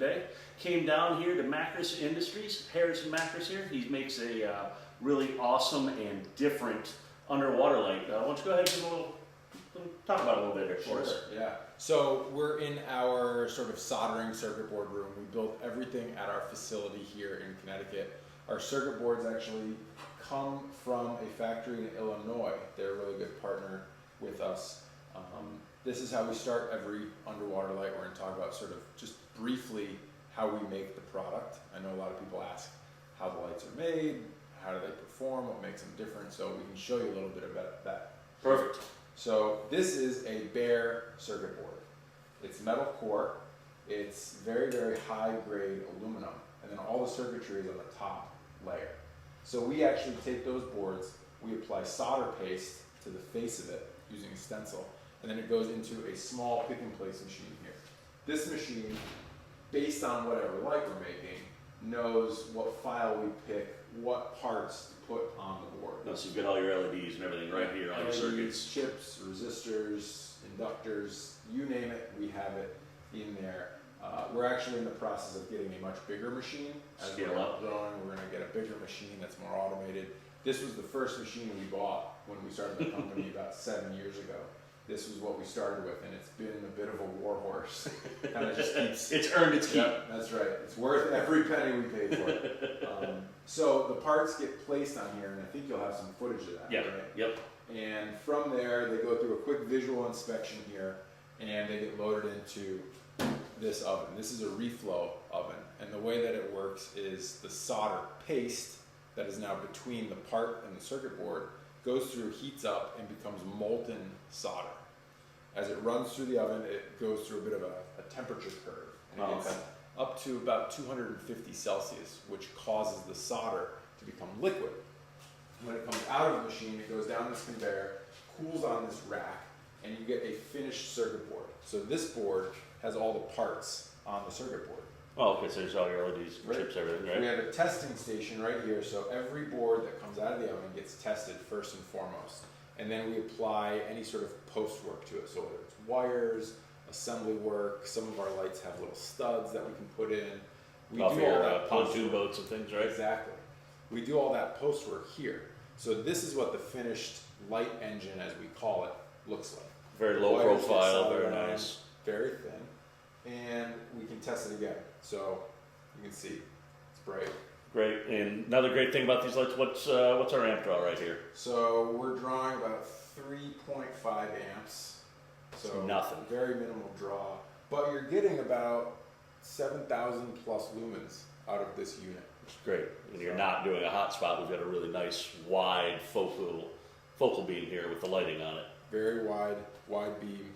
today. Came down here to Macris Industries, Harrison Macris here. He makes a really awesome and different underwater light. Why don't you go ahead and talk about it a little bit here for us. Yeah. So we're in our sort of soldering circuit board room. We built everything at our facility here in Connecticut. Our circuit boards actually come from a factory in Illinois. They're a really good partner with us. This is how we start every underwater light. We're going to talk about sort of just briefly how we make the product. I know a lot of people ask how the lights are made, how do they perform, what makes them different, so we can show you a little bit about that. Perfect. So this is a bare circuit board. It's metal core, it's very, very high grade aluminum, and then all the circuitry is on the top layer. So we actually take those boards, we apply solder paste to the face of it using a stencil, and then it goes into a small pick and place machine here. This machine, based on whatever light we're making, knows what file we pick, what parts to put on the board. No, so you've got all your LEDs and everything right here on your circuits. Chips, resistors, inductors, you name it, we have it in there. We're actually in the process of getting a much bigger machine. As Scale we're up. growing, we're going to get a bigger machine that's more automated. This was the first machine we bought when we started the company about 7 years ago. This was what we started with, and it's been a bit of a war horse. Kind of just keeps. It's earned its keep. Yep, that's right. It's worth every penny we paid for it. So the parts get placed on here, and I think you'll have some footage of that. Yep. Right? Yep. And from there, they go through a quick visual inspection here, and they get loaded into this oven. This is a reflow oven, and the way that it works is the solder paste that is now between the part and the circuit board goes through, heats up, and becomes molten solder. As it runs through the oven, it goes through a bit of a temperature curve. And it gets up to about 250 Celsius, which causes the solder to become liquid. When it comes out of the machine, it goes down this conveyor, cools on this rack, and you get a finished circuit board. So this board has all the parts on the circuit board. Oh, okay, so there's all your LEDs, chips, everything, right? We have a testing station right here, so every board that comes out of the oven gets tested first and foremost. And then we apply any sort of post work to it, so whether it's wires, assembly work, some of our lights have little studs that we can put in. We do all that pontoon boats and things, right? Exactly. We do all that post work here. So this is what the finished light engine, as we call it, looks like. Very low profile, very nice. Very thin. And we can test it again. So you can see it's bright. Great. And another great thing about these lights, what's our amp draw right here? So we're drawing about 3.5 amps. So nothing. Very minimal draw. But you're getting about 7,000 plus lumens out of this unit. It's great. And you're not doing a hot spot. We've got a really nice wide focal beam here with the lighting on it. Very wide beam.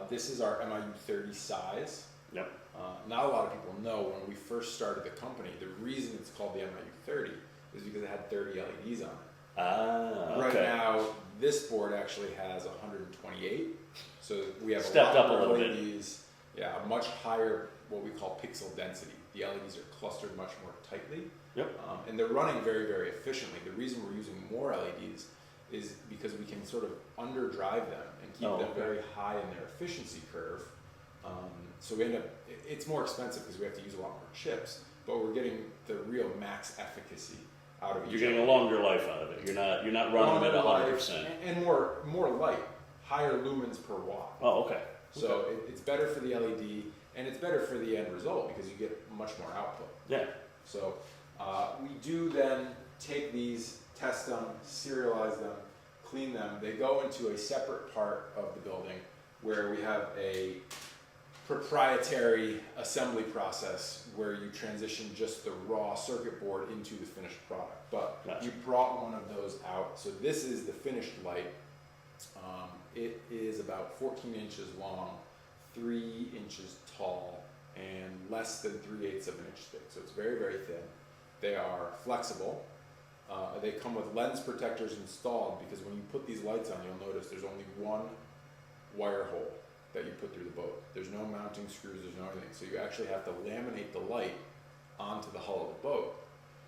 This is our MIU 30 size. Yep. Not a lot of people know when we first started the company, the reason it's called the MIU 30 is because it had 30 LEDs on it. Okay. Right now, this board actually has 128. So we have stepped a lot up more a little LEDs. Yeah, a much higher, what we call pixel density. The LEDs are clustered much more tightly. Yep. And they're running very, very efficiently. The reason we're using more LEDs is because we can sort of underdrive them and keep them very high in their efficiency curve. So we end up, it's more expensive because we have to use a lot more chips, but we're getting the real max efficacy out of it. You're getting a longer life out of it. You're not running them at 100%. And more light, higher lumens per watt. Oh, okay. So it's better for the LED, and it's better for the end result because you get much more output. Yeah. So we do then take these, test them, serialize them, clean them. They go into a separate part of the building where we have a proprietary assembly process where you transition just the raw circuit board into the finished product. But you brought one of those out. So this is the finished light. It is about 14 inches long, 3 inches tall, and less than 3/8 of an inch thick. So it's very, very thin. They are flexible. They come with lens protectors installed because when you put these lights on, you'll notice there's only one wire hole that you put through the boat. There's no mounting screws, there's no anything. So you actually have to laminate the light onto the hull of the boat.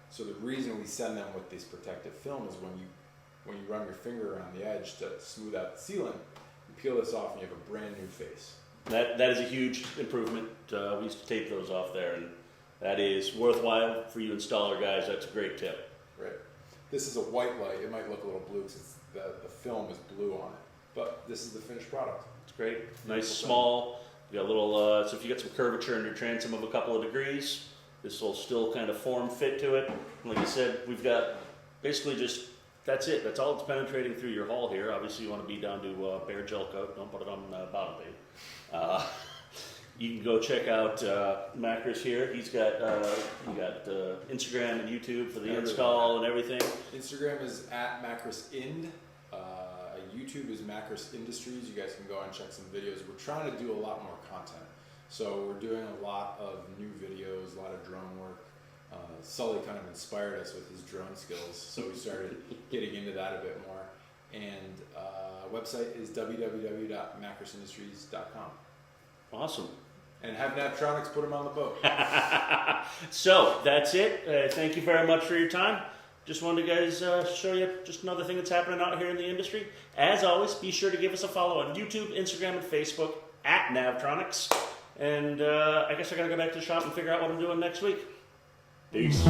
So the reason we send them with this protective film is when you run your finger around the edge to smooth out the sealant, you peel this off and you have a brand new face. That is a huge improvement. We used to tape those off there, and that is worthwhile for you installer guys. That's a great tip. Right. This is a white light. It might look a little blue because the film is blue on it, but this is the finished product. It's great. Nice, small. You got a little, so if you got some curvature in your transom of a couple of degrees, this will still kind of form fit to it. And like I said, we've got basically just, that's it. That's all that's penetrating through your hull here. Obviously you want to be down to bare gel coat. Don't put it on the bottom page. You can go check out Macris here. He's got Instagram and YouTube for the install and everything. Instagram is at Macris Ind. YouTube is Macris Industries. You guys can go and check some videos. We're trying to do a lot more content. So we're doing a lot of new videos, a lot of drone work. Sully kind of inspired us with his drone skills, so we started getting into that a bit more. And website is www.macrisindustries.com. Awesome. And have Navtronics put them on the boat. So that's it. Thank you very much for your time. Just wanted to guys show you just another thing that's happening out here in the industry. As always, be sure to give us a follow on YouTube, Instagram, and Facebook at Navtronics. And I guess I gotta go back to the shop and figure out what I'm doing next week. Peace.